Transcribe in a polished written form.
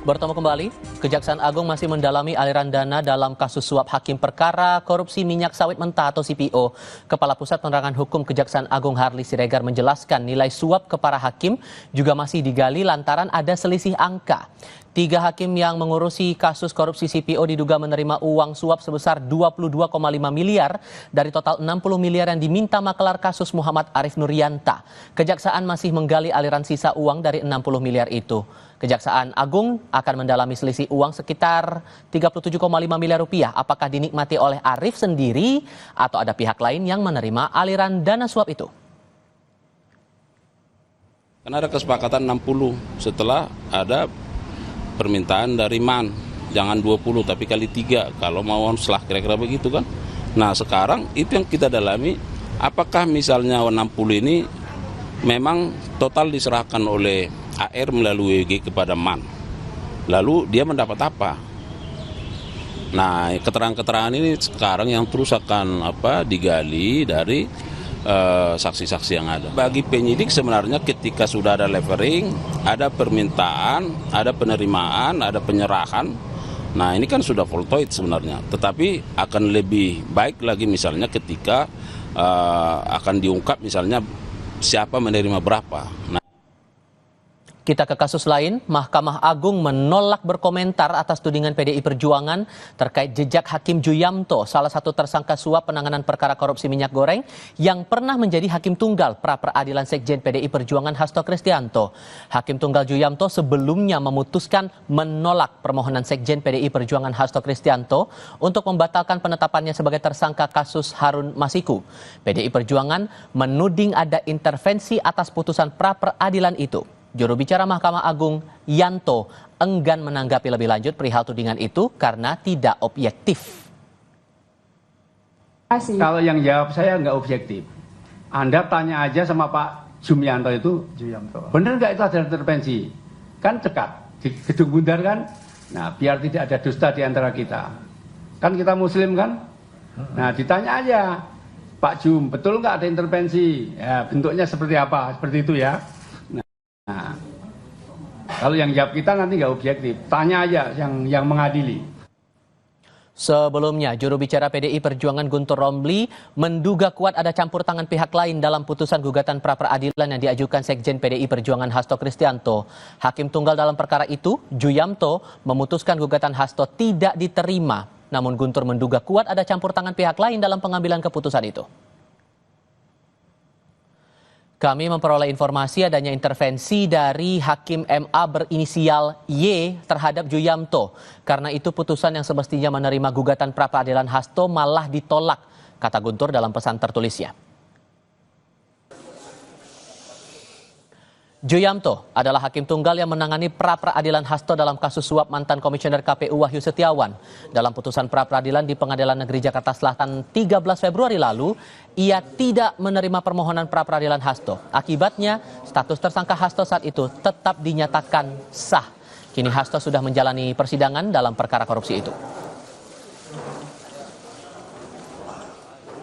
Bertemu kembali, Kejaksaan Agung masih mendalami aliran dana dalam kasus suap hakim perkara korupsi minyak sawit mentah atau CPO. Kepala Pusat Penerangan Hukum Kejaksaan Agung Harli Siregar menjelaskan nilai suap ke para hakim juga masih digali lantaran ada selisih angka. 3 hakim yang mengurusi kasus korupsi CPO diduga menerima uang suap sebesar 22,5 miliar dari total 60 miliar yang diminta makelar kasus Muhammad Arif Nurianta. Kejaksaan masih menggali aliran sisa uang dari 60 miliar itu. Kejaksaan Agung akan mendalami selisih uang sekitar 37,5 miliar rupiah. Apakah dinikmati oleh Arif sendiri atau ada pihak lain yang menerima aliran dana suap itu? Karena ada kesepakatan 60 setelah ada permintaan dari MAN, jangan 20 tapi kali 3 kalau mau selah kira-kira begitu kan. Nah sekarang itu yang kita dalami, apakah misalnya 60 ini memang total diserahkan oleh AR melalui WG kepada MAN, lalu dia mendapat apa? Nah keterangan-keterangan ini sekarang yang terus akan digali dari saksi-saksi yang ada. Bagi penyidik sebenarnya ketika sudah ada levering, ada permintaan, ada penerimaan, ada penyerahan. Nah ini kan sudah voltoid sebenarnya. Tetapi akan lebih baik lagi misalnya ketika akan diungkap misalnya siapa menerima berapa. Kita ke kasus lain, Mahkamah Agung menolak berkomentar atas tudingan PDI Perjuangan terkait jejak Hakim Ju Yamto, salah satu tersangka suap penanganan perkara korupsi minyak goreng yang pernah menjadi Hakim Tunggal pra-peradilan Sekjen PDI Perjuangan Hasto Kristianto. Hakim Tunggal Ju Yamto sebelumnya memutuskan menolak permohonan Sekjen PDI Perjuangan Hasto Kristianto untuk membatalkan penetapannya sebagai tersangka kasus Harun Masiku. PDI Perjuangan menuding ada intervensi atas putusan pra-peradilan itu. Juru bicara Mahkamah Agung Yanto enggan menanggapi lebih lanjut perihal tudingan itu karena tidak objektif. Kalau yang jawab saya nggak objektif. Anda tanya aja sama Pak Jumianto itu, benar nggak itu ada intervensi? Kan dekat di Gedung Bundar kan? Nah biar tidak ada dusta di antara kita. Kan kita Muslim kan? Nah ditanya aja, Pak Jum, betul nggak ada intervensi? Ya, bentuknya seperti apa? Seperti itu ya. Nah, kalau yang jawab kita nanti nggak objektif, tanya aja yang mengadili. Sebelumnya, juru bicara PDI Perjuangan Guntur Romli menduga kuat ada campur tangan pihak lain dalam putusan gugatan pra-peradilan yang diajukan Sekjen PDI Perjuangan Hasto Kristianto. Hakim Tunggal dalam perkara itu, Ju Yamto, memutuskan gugatan Hasto tidak diterima. Namun Guntur menduga kuat ada campur tangan pihak lain dalam pengambilan keputusan itu. Kami memperoleh informasi adanya intervensi dari Hakim MA berinisial Y terhadap Ju Yamto. Karena itu putusan yang semestinya menerima gugatan pra-peradilan Hasto malah ditolak, kata Guntur dalam pesan tertulisnya. Ju Yamto adalah Hakim Tunggal yang menangani pra-peradilan Hasto dalam kasus suap mantan Komisioner KPU Wahyu Setiawan. Dalam putusan pra-peradilan di Pengadilan Negeri Jakarta Selatan 13 Februari lalu, ia tidak menerima permohonan pra-peradilan Hasto. Akibatnya, status tersangka Hasto saat itu tetap dinyatakan sah. Kini Hasto sudah menjalani persidangan dalam perkara korupsi itu.